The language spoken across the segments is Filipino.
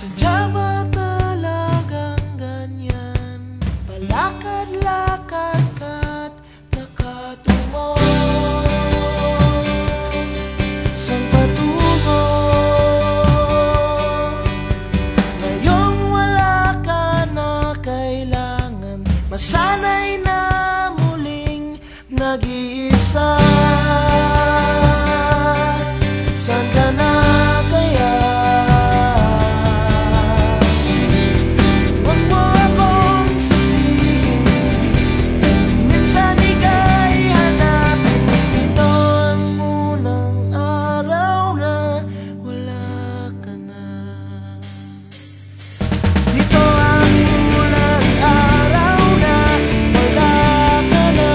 Sadya ba talagang ganyan? Palakad-lakad ka't nakatungo. Saan patungo? Ngayong wala ka na, kailangan masanay na muling nag-iisa. Saan ka na kaya? Huwag mo akong sisihin, minsan ika'y hanapin. Ito ang unang araw na wala ka na. Ito ang unang araw na wala ka na.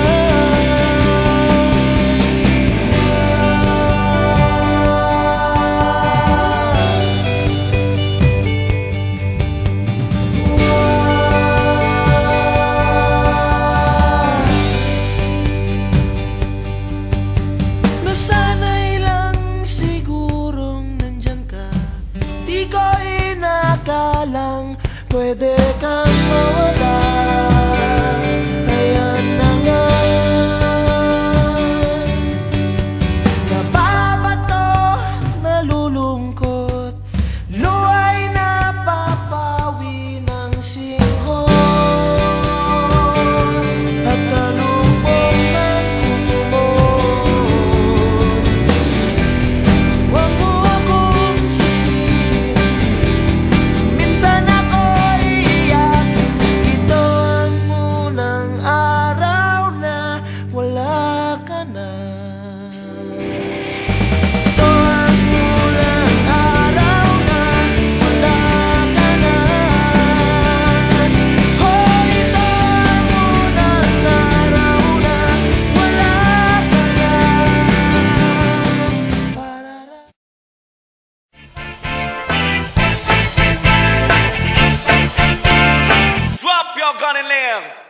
Nasanay lang sigurong nandyan ka, di ko inakalang pwede kang mawala. Kaya na nga nababato, nalulungkot, luha'y napapawi ng singhot, at nalubog ng kumot. Huwag mo akong sisihin, minsan ako'y iiyakin. Ito ang unang araw na wala ka na. Ito ang unang araw na wala ka na. Oh, ito ang unang araw na wala ka na. Parara. Drop your gun and live.